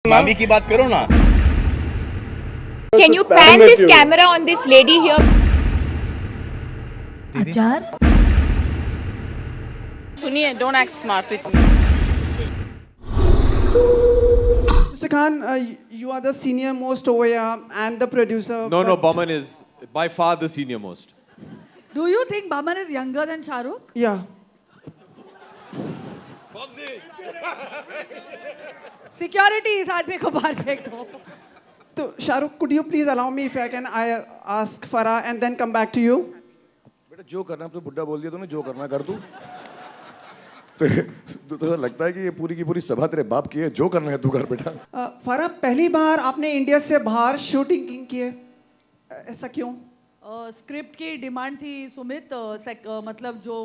मामी की बात करो ना. Can you pan this camera on this lady here? अचार सुनिए, don't act smart with me. Mr. Khan, you are the senior most over here and the producer. No, but- Baman is by far the senior most. Do you think Baman is younger than Shahrukh? Yeah. Security, इस आदमी को बाहर फेंक दो. So, Shahrukh, could you please allow me if I can ask Farah and then come back to you? बेटा जो करना है, अब तो बुड्ढा बोल दिया तूने, जो करना है कर तू. तो लगता है कि ये पूरी की पूरी सभा तेरे बाप की है, जो करना है तू कर बेटा. फराह, पहली बार आपने इंडिया से बाहर शूटिंग की है, ऐसा क्यों? स्क्रिप्ट की डिमांड थी सुमित. मतलब जो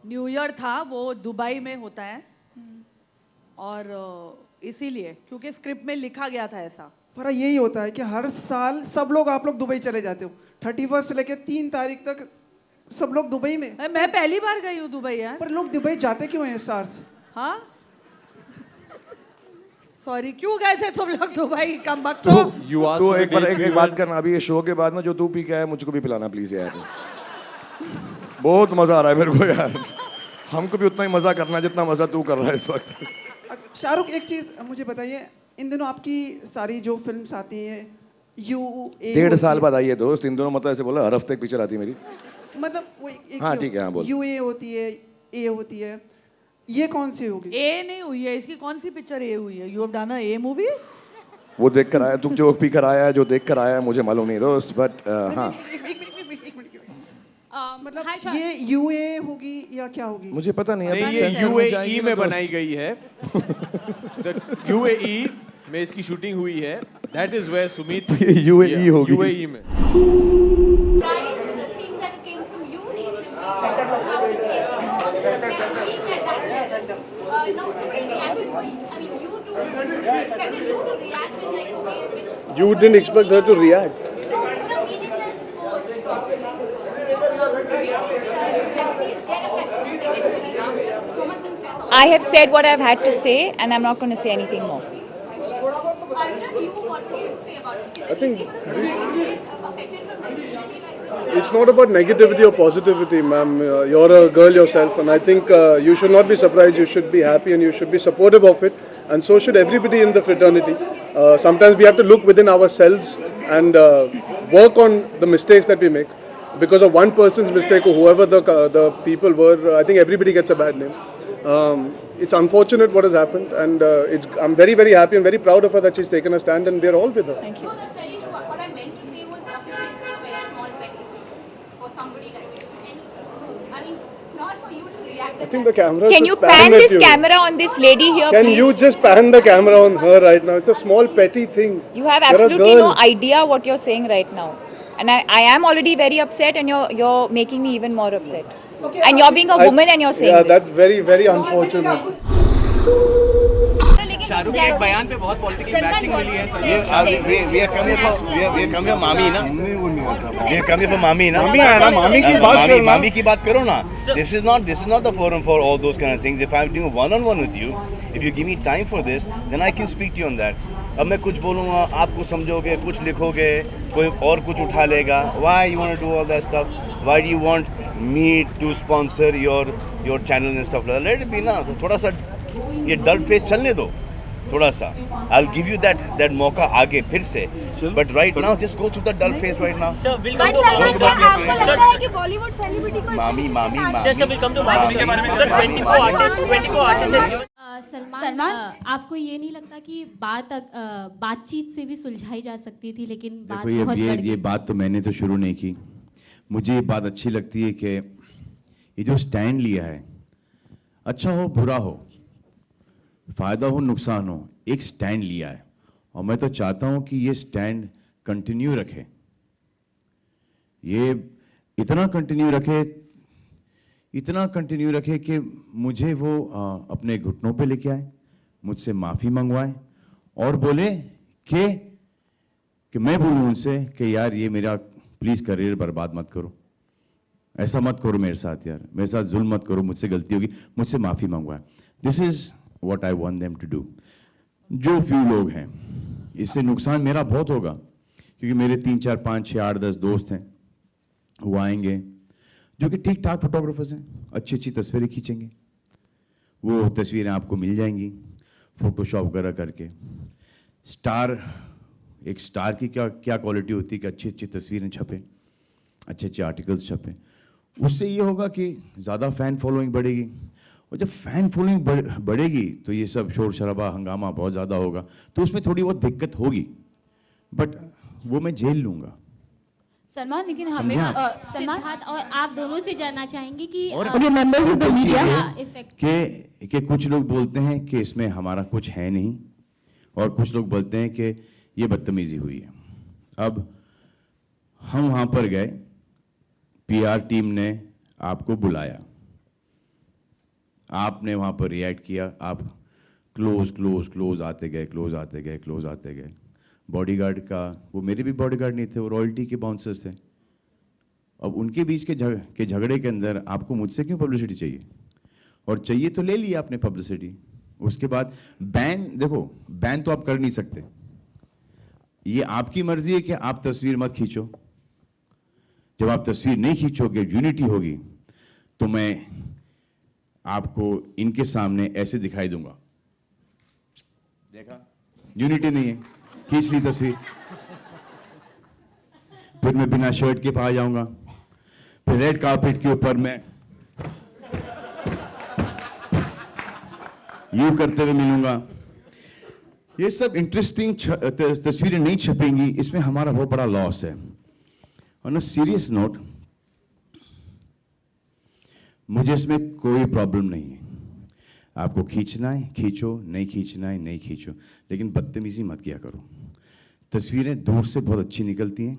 न्यू ईयर था वो दुबई में होता है और इसीलिए क्योंकि स्क्रिप्ट में लिखा गया था ऐसा. फराह, यही होता है कि हर साल सब लोग आप लोग दुबई चले जाते हो. 31 से लेके 3 तारीख तक सब लोग दुबई में. मैं पहली बार गई हूँ दुबई यार. पर लोग दुबई जाते क्यों हैं स्टार्स? हाँ सॉरी, क्यों गए थे तुम लोग दुबई? कम वक्त तो You asked तो for एक बार dates, एक you बात went- करना, अभी ये शो के बाद ना जो तू पी के आया मुझको भी पिलाना प्लीज यार. बहुत मजा आ रहा है मेरे को यार. हमको भी उतना ही मजा करना है जितना मजा तू कर रहा है इस वक्त. शाहरुख, एक चीज मुझे बताइए, इन दिनों आपकी सारी जो फिल्म्स आती हैं UA 1.5 साल बाद आई है दोस्त. इन दोनों मतलब ऐसे बोला, हर हफ्ते एक पिक्चर आती है मेरी. मतलब वो एक हाँ, ठीक है, हाँ, बोल. UA होती है, A होती है, ये कौन सी होगी? ए नहीं हुई है. इसकी कौन सी पिक्चर ए हुई है? You have done a A movie? वो देख कर आया, तू जो पी कर आया है, जो देख कर आया है, मुझे मालूम नहीं दोस्त, बट हाँ मतलब ये UA होगी या क्या होगी? मुझे पता नहीं. नहीं, अभी ये सेंसर में जाएगी UAE ना में दोस्त. बनाई गई है. UAE में इसकी शूटिंग हुई है. That is where Sumit UAE होगी. UAE में. Price, the thing that came from you recently, how it's facing all the success being at that level. Nobody reacted for you. I mean, you two expected you to react in like a way which You didn't expect her to react. no, for a meaningless post probably. So, do you think celebrities get affected negatively after so much success? I have said what I've had to say, and I'm not going to say anything more. Arjun, what do you say about it? Is I it think easy for the celebrities to get affected from negativity like this? It's not about negativity or positivity, ma'am. You're a girl yourself, and I think you should not be surprised. You should be happy and you should be supportive of it, and so should everybody in the fraternity. Sometimes we have to look within ourselves and work on the mistakes that we make. Because of one person's mistake or whoever the people were, I think everybody gets a bad name. It's unfortunate what has happened, and I'm very, very happy and very proud of her that she's taken a stand, and we're all with her. No, that's very true. What I meant to say was obviously it's a very small petty thing for somebody like you. And, I mean, not for you to react. I think the camera. Can should you pan pan at this you. camera on this lady here, Can please? you just pan the camera on her right now? It's a small petty thing. You have You're a absolutely girl. no idea what you're saying right now. And I am already very upset, and you're making me even more upset. And you're being a woman and you're saying Yeah, this. that's very, very unfortunate. Shahrukh के एक बयान पे बहुत political bashing मिली है. ये we are coming for मामी ना. We are coming for मामी ना. मामी की बात करो. मामी की बात करो ना. This is not the forum for all those kind of things. If I'm doing one-on-one with you, if you give me time for this, then I can speak to you on that. अब मैं कुछ बोलूँगा, आप कुछ समझोगे, कुछ लिखोगे, कोई और कुछ उठा लेगा. Why you want to do all that stuff? Why do you want me to sponsor your channel and stuff like that? Let it be ना. तो थोड़ा सा ये डल फेस चलने दो थोड़ा सा. I'll give you that मौका आगे फिर से. But right now just go through the dull phase right now. Bollywood celebrity को मामी सलमान, आपको ये नहीं लगता कि बातचीत से भी सुलझाई जा सकती थी, लेकिन बात देखो बहुत बढ़ ये बात तो मैंने तो शुरू नहीं की. मुझे ये बात अच्छी लगती है कि ये जो स्टैंड लिया है, अच्छा हो बुरा हो, फायदा हो नुकसान हो, एक स्टैंड लिया है. और मैं तो चाहता हूं कि ये स्टैंड कंटिन्यू रखे. ये इतना कंटिन्यू रखे कि मुझे वो अपने घुटनों पे लेके आए, मुझसे माफ़ी मंगवाए और बोले कि मैं बोलूँ उनसे कि यार ये मेरा प्लीज़ करियर बर्बाद मत करो, ऐसा मत करो मेरे साथ, यार मेरे साथ जुल्म मत करो, मुझसे गलती होगी, मुझसे माफ़ी मंगवाए. This is what I want them to do. जो फ्यू लोग हैं, इससे नुकसान मेरा बहुत होगा, क्योंकि मेरे 3, 4, 5, 6, 8, 10 दोस्त हैं, वो आएंगे जो कि ठीक ठाक फोटोग्राफर्स हैं, अच्छी अच्छी तस्वीरें खींचेंगे, वो तस्वीरें आपको मिल जाएंगी फोटोशॉप वगैरह करके। एक स्टार की क्या क्वालिटी होती है कि अच्छी अच्छी तस्वीरें छपें, अच्छे अच्छे आर्टिकल्स छपें, उससे ये होगा कि ज़्यादा फ़ैन फॉलोइंग बढ़ेगी, और जब फ़ैन फॉलोइंग बढ़ेगी तो ये सब शोर शराबा हंगामा बहुत ज़्यादा होगा, तो उसमें थोड़ी बहुत दिक्कत होगी, बट वो मैं झेल लूँगा। सलमान, लेकिन हमें सिद्धार्थ और आप दोनों से जानना चाहेंगे कि और members of the media effect कि कुछ लोग बोलते हैं कि इसमें हमारा कुछ है नहीं, और कुछ लोग बोलते हैं कि ये बदतमीजी हुई है। अब हम वहाँ पर गए, पीआर टीम ने आपको बुलाया, आपने वहाँ पर रिएक्ट किया, आप क्लोज आते गए। बॉडीगार्ड का, वो मेरे भी बॉडीगार्ड नहीं थे, वो रॉयल्टी के बाउंसर्स थे। अब उनके बीच के झगड़े के अंदर आपको मुझसे क्यों पब्लिसिटी चाहिए? और चाहिए तो ले लिया आपने पब्लिसिटी। उसके बाद बैन तो आप कर नहीं सकते, ये आपकी मर्जी है कि आप तस्वीर मत खींचो। जब आप तस्वीर नहीं खींचोगे, यूनिटी होगी, तो मैं आपको इनके सामने ऐसे दिखाई दूंगा, देखा यूनिटी नहीं है, खींच ली तस्वीर। फिर मैं बिना शर्ट के आ जाऊंगा, फिर रेड कार्पेट के ऊपर मैं यूं करते हुए मिलूंगा। ये सब इंटरेस्टिंग तस्वीरें नहीं छपेंगी, इसमें हमारा बहुत बड़ा लॉस है। और ना सीरियस नोट, मुझे इसमें कोई प्रॉब्लम नहीं है, आपको खींचना है खींचो, नहीं खींचना है नहीं खींचो, लेकिन बदतमीजी मत किया करो। तस्वीरें दूर से बहुत अच्छी निकलती हैं।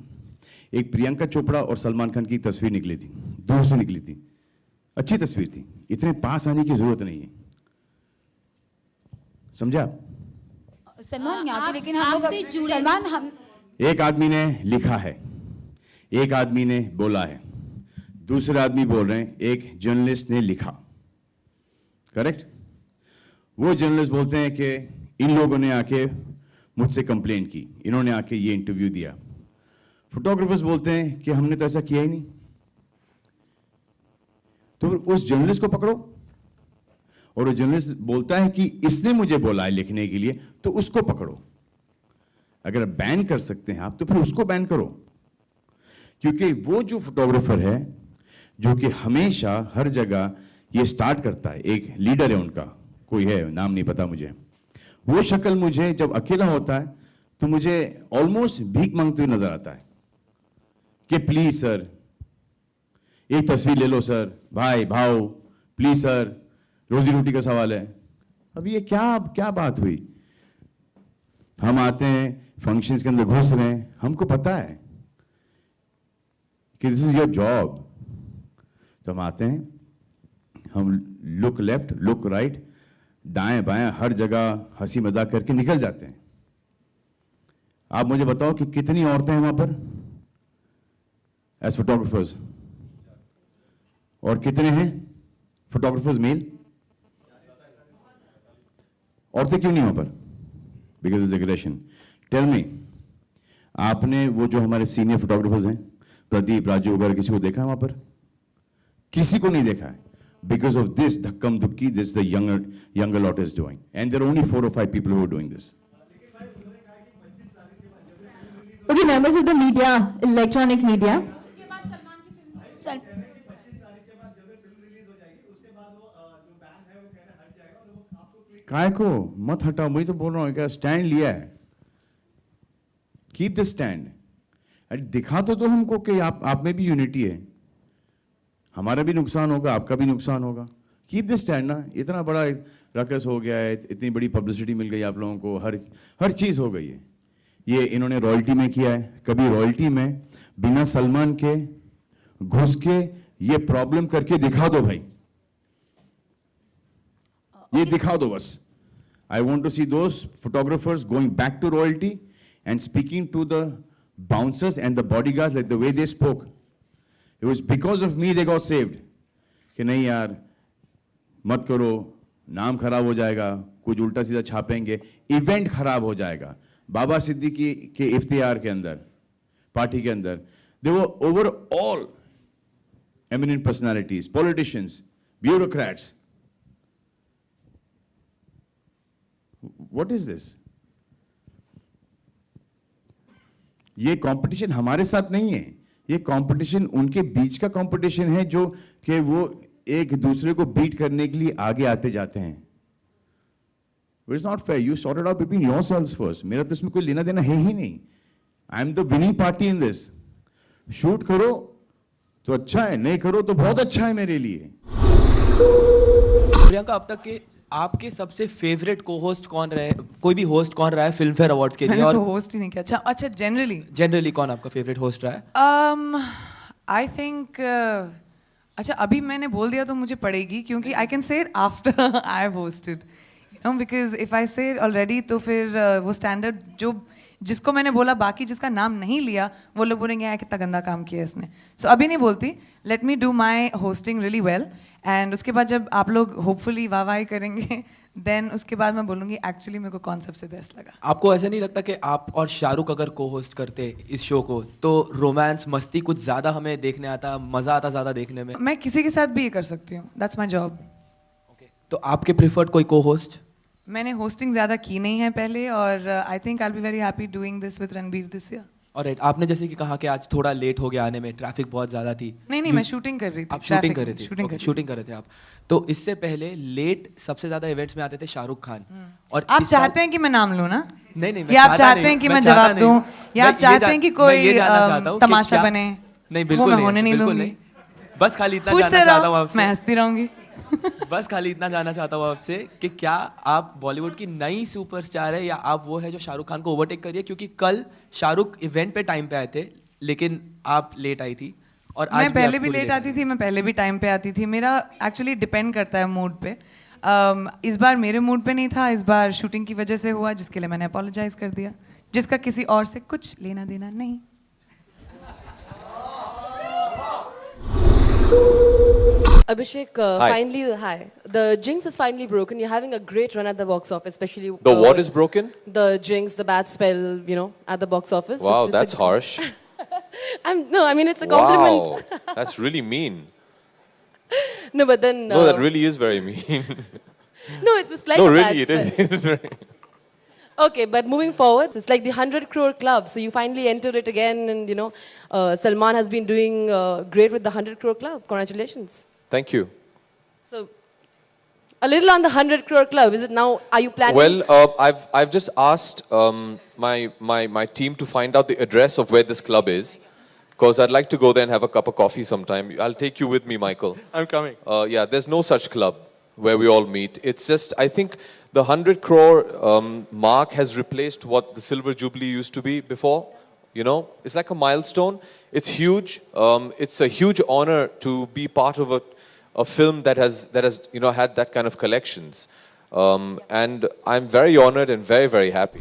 एक प्रियंका चोपड़ा और सलमान खान की तस्वीर निकली थी, दूर से निकली थी, अच्छी तस्वीर थी, इतने पास आने की जरूरत नहीं है, समझा? सलमान यहाँ पे, लेकिन हम लोग सलमान, हम एक आदमी ने लिखा है, एक आदमी ने बोला है, दूसरे आदमी बोल रहे हैं, एक जर्नलिस्ट ने लिखा, करेक्ट? वो जर्नलिस्ट बोलते हैं कि इन लोगों ने आके मुझसे कंप्लेंट की, इन्होंने आके ये इंटरव्यू दिया। फोटोग्राफर्स बोलते हैं कि हमने तो ऐसा किया ही नहीं। तो उस जर्नलिस्ट को पकड़ो, और वो जर्नलिस्ट बोलता है कि इसने मुझे बोला है लिखने के लिए, तो उसको पकड़ो। अगर बैन कर सकते हैं आप, तो फिर उसको बैन करो, क्योंकि वो जो फोटोग्राफर है जो कि हमेशा हर जगह ये स्टार्ट करता है, एक लीडर है उनका, कोई है, नाम नहीं पता मुझे, वो शक्ल मुझे जब अकेला होता है तो मुझे ऑलमोस्ट भीख मांगते हुए नजर आता है कि प्लीज सर एक तस्वीर ले लो सर, भाई भाव प्लीज सर, रोजी रोटी का सवाल है। अब ये क्या बात हुई? हम आते हैं फंक्शंस के अंदर घुस रहे हैं, हमको पता है कि दिस इज योर जॉब, तो हम आते हैं, हम लुक लेफ्ट लुक राइट, दाएं बाएं हर जगह हंसी मजाक करके निकल जाते हैं। आप मुझे बताओ कि कितनी औरतें हैं वहां पर एज फोटोग्राफर्स, और कितने हैं फोटोग्राफर्स मेल? औरतें क्यों नहीं वहां पर? Because of regulation. Tell me, आपने वो जो हमारे सीनियर फोटोग्राफर्स हैं, प्रदीप, राजू वगैरह, किसी को देखा है वहां पर? किसी को नहीं देखा है। Because of this dhakkam dhukki, this is the younger lot is doing, and there are only 4 or 5 people who are doing this. Okay, members of the media, electronic media. काय को मत हटाओ, मैं तो बोल रहा हूँ, क्या स्टैंड लिया है, कीप द स्टैंड। दिखा तो दो हमको कि आप में भी यूनिटी है, हमारा भी नुकसान होगा, आपका भी नुकसान होगा। कीप द स्टैंड ना। इतना बड़ा रकस हो गया है, इतनी बड़ी पब्लिसिटी मिल गई आप लोगों को, हर चीज हो गई है। ये इन्होंने रॉयल्टी में किया है, कभी रॉयल्टी में बिना सलमान के घुस के ये प्रॉब्लम करके दिखा दो भाई, ये दिखा दो बस। I want to see those photographers going back to royalty and speaking to the bouncers and the bodyguards like the way they spoke. It was because of me they got saved. कि नहीं यार मत करो, नाम खराब हो जाएगा, कुछ उल्टा सीधा छापेंगे, इवेंट खराब हो जाएगा। बाबा सिद्दीकी के इफ्तियार के अंदर, पार्टी के अंदर, they were over all eminent personalities, politicians, bureaucrats. What is this? ये कंपटीशन हमारे साथ नहीं है, ये कंपटीशन उनके बीच का कंपटीशन है जो कि वो एक दूसरे को बीट करने के लिए आगे आते जाते हैं। But it's not fair. You sort it out between yourselves first. मेरा तो इसमें कोई लेना देना है ही नहीं. I'm the winning party in this. Shoot करो तो अच्छा है, नहीं करो तो बहुत अच्छा है मेरे लिए। प्रियंका, अब तक के आपके सबसे फेवरेट को होस्ट कौन रहे, कोई भी होस्ट कौन रहा है फिल्म फेयर अवार्ड्स के लिए? मैंने और तो होस्ट ही नहीं किया। अच्छा जनरली कौन आपका फेवरेट होस्ट रहा है? आई थिंक अच्छा अभी मैंने बोल दिया तो मुझे पड़ेगी, क्योंकि I can say it after I have hosted, you know, because if I से ऑलरेडी तो फिर वो स्टैंडर्ड जो जिसको मैंने बोला, बाकी जिसका नाम नहीं लिया वो लोग बोलेंगे यार कितना गंदा काम किया इसने। सो अभी नहीं बोलती, let me do my hosting really well, and उसके बाद जब आप लोग होपफुली वाह करेंगे देन उसके बाद मैं बोलूँगी एक्चुअली मेरे को कौन सबसे बेस्ट लगा। आपको ऐसा नहीं लगता कि आप और शाहरुख अगर को होस्ट करते इस शो को तो रोमांस मस्ती कुछ ज़्यादा हमें देखने आता, मज़ा आता ज़्यादा देखने में? मैं किसी के साथ भी ये कर सकती हूँ, दैट्स माई जॉब। तो आपके प्रिफर्ड कोई को होस्ट? मैंने होस्टिंग ज़्यादा की नहीं है पहले, और I think I will be very happy doing this with Ranbir this year. और आपने जैसे कि कहा कि आज थोड़ा लेट हो गया आने में, ट्रैफिक बहुत ज़्यादा थी। नहीं, मैं शूटिंग कर रही थी। आप शूटिंग कर रहे थे? शूटिंग कर रहे थे आप। तो इससे पहले लेट सबसे ज़्यादा इवेंट्स में आते थे शाहरुख खान। और आप चाहते हैं कि मैं नाम लूँ ना? नहीं, या आप चाहते हैं कि मैं जवाब दूँ, या आप चाहते हैं कि कोई तमाशा बने? नहीं, बिल्कुल होने नहीं दूंगी। बस खाली इतना जानना चाहता हूँ आपसे, मैं हंसती रहूंगी। बस खाली इतना जानना चाहता हूँ आपसे कि क्या आप बॉलीवुड की नई सुपरस्टार है, या आप वो है जो शाहरुख खान को ओवरटेक करिए? क्योंकि कल शाहरुख इवेंट पे टाइम पे आए थे, लेकिन आप लेट आई थी, और आज मैं पहले भी लेट आती थी, मैं पहले भी टाइम पे आती थी। मेरा एक्चुअली डिपेंड करता है मूड पे। इस बार मेरे मूड पे नहीं था, इस बार शूटिंग की वजह से हुआ, जिसके लिए मैंने अपोलोजाइज कर दिया, जिसका किसी और से कुछ लेना देना नहीं। Abhishek, finally, hi. The jinx is finally broken. You're having a great run at the box office, especially. The what is broken? The jinx, the bad spell, you know, at the box office. Wow, that's harsh. No, I mean it's a compliment. Wow, that's really mean. No, but then. No, that really is very mean. No, it was like no, a really, bad spell. it is very. Okay, but moving forward, it's like the 100 crore club. So you finally entered it again, and you know, Salman has been doing great with the 100 crore club. Congratulations. Thank you. So, a little on the 100 crore club. Is it now? Are you planning? Well, I've just asked my team to find out the address of where this club is, because I'd like to go there and have a cup of coffee sometime. I'll take you with me, Michael. I'm coming. Yeah, there's no such club where we all meet. It's just, I think the 100 crore mark has replaced what the Silver Jubilee used to be before. You know, it's like a milestone. It's huge. It's a huge honor to be part of a film that has you know had that kind of collections, and I'm very honored and very, very happy.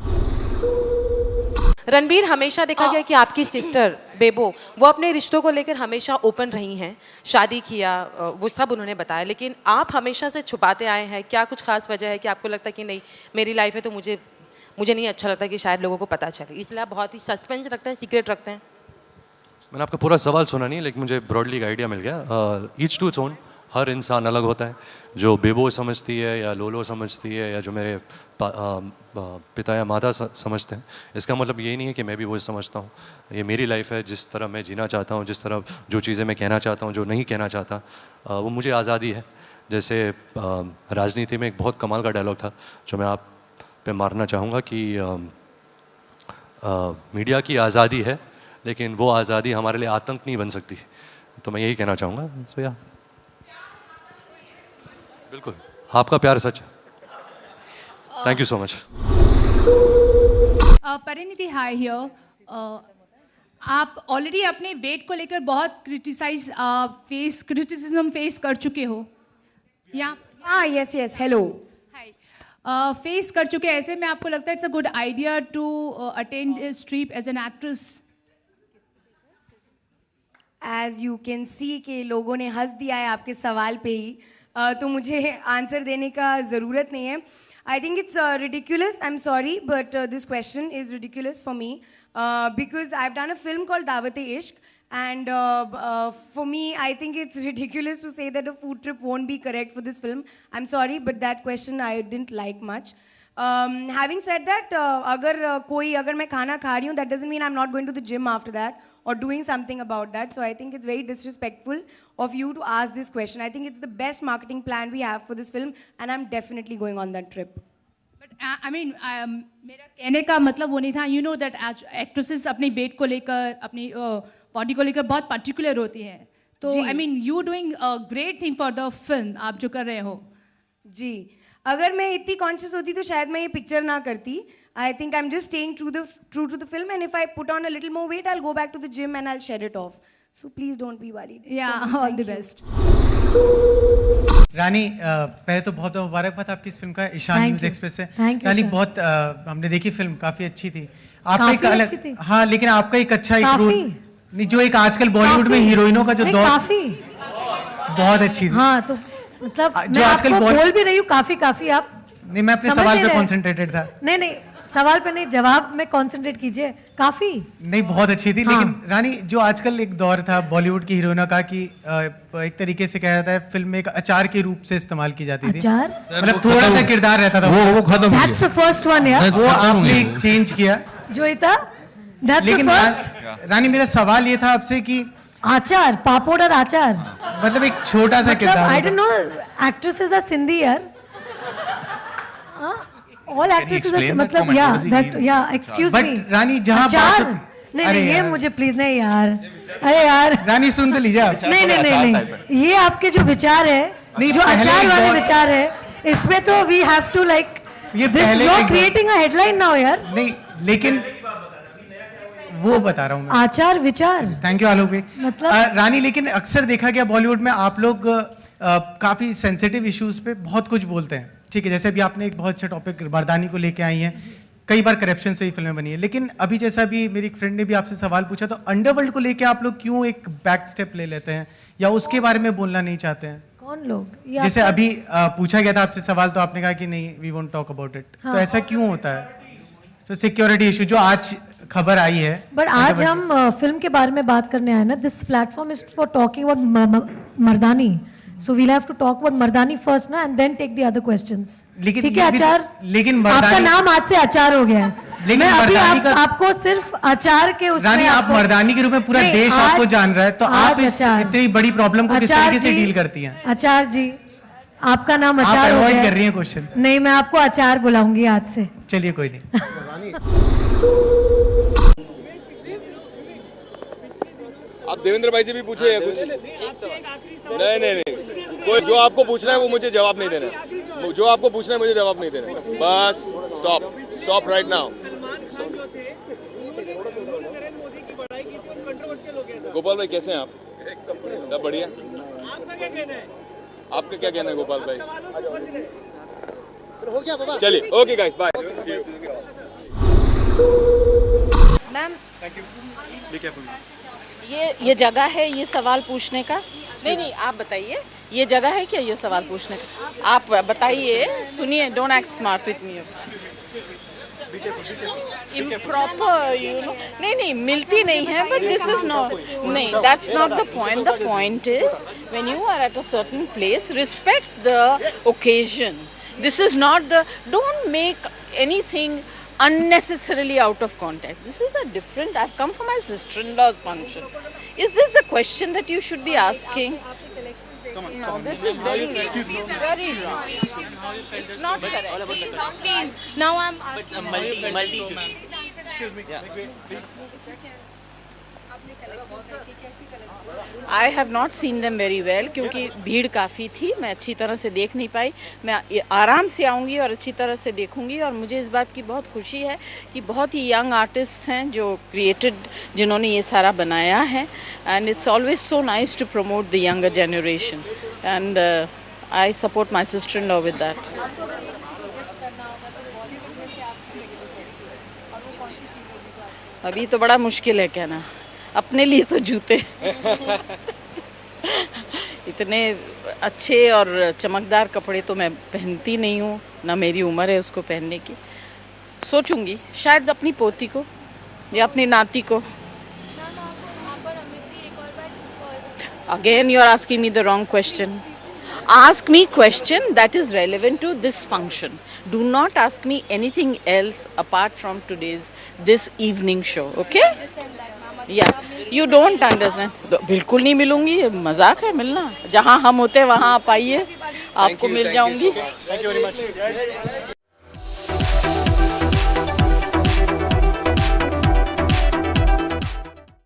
Ranbir, हमेशा देखा गया कि आपकी sister बेबो वो अपने रिश्तों को लेकर हमेशा ओपन रही हैं, शादी किया वो सब उन्होंने बताया, लेकिन आप हमेशा से छुपाते आए हैं। क्या कुछ खास वजह है कि आपको लगता है कि नहीं मेरी लाइफ है तो मुझे नहीं अच्छा लगता कि शायद लोगों को पता चले, इसलिए आप बहुत ही सस्पेंस रखते हैं, सीक्रेट रखते हैं? मैंने आपका पूरा सवाल सुना नहीं, लेकिन मुझे ब्रॉडली एक आइडिया मिल गया। ईच टू इट्स ओन, हर इंसान अलग होता है। जो बेबो समझती है या लोलो समझती है या जो मेरे पिता या माता समझते हैं, इसका मतलब ये नहीं है कि मैं भी वो समझता हूँ। ये मेरी लाइफ है, जिस तरह मैं जीना चाहता हूँ, जिस तरह जो चीज़ें मैं कहना चाहता हूँ, जो नहीं कहना चाहता, वो मुझे आज़ादी है। जैसे राजनीति में एक बहुत कमाल का डायलॉग था जो मैं आप पे मारना चाहूँगा कि मीडिया की आज़ादी है, लेकिन वो आज़ादी हमारे लिए आतंक नहीं बन सकती। तो मैं यही कहना चाहूँगा। सो या बिल्कुल, आपका प्यार सच है। Thank you so much. Parineeti, hi here. आप ऑलरेडी अपने वेट को लेकर बहुत क्रिटिसिज्म फेस कर चुके हो या? हाँ, यस यस, हेलो। फेस कर चुके हैं, ऐसे में आपको लगता है it's a good idea to attend this trip as an actress? As you can see कि लोगों ने हंस दिया है आपके सवाल पे ही, तो मुझे आंसर देने का ज़रूरत नहीं है। I think it's ridiculous. I'm sorry, but this question is ridiculous for me because I've done a film called Dawat-e-Ishq, and for me, I think it's ridiculous to say that a food trip won't be correct for this film. I'm sorry, but that question I didn't like much. Having said that, अगर मैं खाना खा रही हूँ, that doesn't mean I'm not going to the gym after that or doing something about that. So I think it's very disrespectful of you to ask this question. I think it's the best marketing plan we have for this film, and I'm definitely going on that trip. But I mean, मेरा कहने का मतलब वो नहीं था. You know that actresses अपनी weight को लेकर, अपनी body को लेकर बहुत particular होती हैं. तो I mean, you doing a great thing for the film. आप जो कर रहे हो. जी, अगर मैं इतनी conscious होती तो शायद मैं ये picture ना करती. I think I'm just staying true to the film, and if I put on a little more weight, I'll go back to the gym and I'll shed it off. So please don't be worried. Yeah, all the best. रानी, पहले तो बहुत मुबारकबाद आपकी इस film का, Ishan news express से. रानी, बहुत हमने देखी फिल्म, काफी अच्छी थी. आपका एक अलग, हाँ, लेकिन आपका एक अच्छा एक रोल नहीं, जो एक आजकल बॉलीवुड में हीरोइनों का जो दौर, काफी बहुत अच्छी थी. हाँ, तो मतलब जो मैं आजकल आपको बोल भी रही हूँ काफी आप नहीं, मैं अपने सवाल पे कॉन्सेंट्रेटेड था. नहीं, सवाल पे नहीं, जवाब में कॉन्सेंट्रेट कीजिए. काफी नहीं, बहुत अच्छी थी. लेकिन रानी, जो आजकल एक दौर था बॉलीवुड की हीरोइनों का कि एक तरीके से कहा जाता है फिल्म में एक अचार के रूप से इस्तेमाल की जाती थी. अचार मतलब थोड़ा सा किरदार रहता था. वो खत्म हो गया. That's the first one, यार. वो आपने चेंज किया. जो ही था. That's the first. रानी, मेरा सवाल ये था आपसे कि आचार, पापड़ और आचार, मतलब एक छोटा सा किरदार. I don't know, actresses are Sindhi, यार. All actresses are, मतलब excuse me. रानी, जहाँ नहीं, ये मुझे प्लीज नहीं यार. अरे यार, रानी सुन तो लीजिए आप. नहीं, ये आपके जो विचार है, जो अचार वाले विचार है, इसमें तो we have to like this. You're creating a headline now, यार. नहीं, लेकिन वो बता रहा हूँ मैं. आचार विचार. थैंक यू आलोक भाई. मतलब रानी, लेकिन अक्सर देखा गया बॉलीवुड में आप लोग काफी सेंसिटिव इश्यूज पे बहुत कुछ बोलते हैं. ठीक है, जैसे अभी आपने एक बहुत अच्छा टॉपिक मर्दानी को लेके आई हैं, कई बार करप्शन से ही फिल्में बनी है. लेकिन अभी जैसा भी मेरी एक फ्रेंड ने भी आपसे सवाल पूछा, तो अंडरवर्ल्ड को लेके आप लोग क्यों एक बैक स्टेप ले लेते हैं या उसके बारे में बोलना नहीं चाहते हैं? कौन लोग? जैसे अभी पूछा गया था आपसे सवाल, तो आपने कहा कि नहीं, we won't talk about it. तो ऐसा क्यों होता है? तो सिक्योरिटी इशू जो आज खबर आई है. बट आज हम फिल्म के बारे में बात करने आए ना. This platform is for talking about Mardaani. So we'll have to talk about Mardaani first ना, and then take the other questions. ठीक है, आचार. लेकिन आपका नाम आज से आचार हो गया है. मैं अभी आपको सिर्फ आचार के उसमें. रानी, आप मर्दानी के रूप में पूरा देश आपको जान रहा है, तो आप इस इतनी बड़ी प्रॉब्लम को किस तरीके से डील करती हैं? आचार जी, आपका नाम आचार हो गया. अवॉइड कर रही हैं क्वेश्चन. नहीं, मैं आपको आचार बुलाऊंगी आज से. चलिए, कोई नहीं. आप देवेंद्र भाई से भी पूछे कुछ? नहीं, कोई जो आपको पूछना है वो मुझे जवाब नहीं देना. जो आपको पूछना है मुझे जवाब नहीं देना. Bus stop right now. Gopal भाई, कैसे हैं आप? सब बढ़िया. आपका क्या कहना है गोपाल भाई? चलिए, ओके गाइस, बाय. मैम, ये जगह है ये सवाल पूछने का? नहीं, आप बताइए, ये जगह है क्या ये सवाल पूछने का? आप बताइए, सुनिए. Don't act smart with me. Improper, you know. नहीं, मिलती नहीं है. बट दिस इज नॉट, नहीं, that's not the point. The point is when you are at a certain place, respect the occasion. This is not the, don't make anything unnecessarily out of context. This is a different. I've come for my sister-in-law's function. Is this the question that you should be asking? No, this is very wrong. It's not correct. Now I'm asking. Excuse me. I have not seen them very well क्योंकि भीड़ काफ़ी थी. मैं अच्छी तरह से देख नहीं पाई. मैं आराम से आऊँगी और अच्छी तरह से देखूँगी. और मुझे इस बात की बहुत खुशी है कि बहुत ही यंग आर्टिस्ट हैं जो जिन्होंने ये सारा बनाया है. And it's always so nice to promote the younger generation. And I support my sister in law with that. अभी तो बड़ा मुश्किल है कहना. अपने लिए तो जूते इतने अच्छे और चमकदार कपड़े तो मैं पहनती नहीं हूँ. ना मेरी उम्र है उसको पहनने की। सोचूंगी शायद अपनी पोती को या अपनी नाती को। Again, you are asking me the wrong question. Ask me question that is relevant to this function. Do not ask me anything else apart from this evening show. Okay? Yeah. You don't understand. बिल्कुल नहीं मिलूंगी, मजाक है मिलना। जहाँ हम होते वहाँ आप आइए, आपको मिल जाऊंगी। Thank you very much.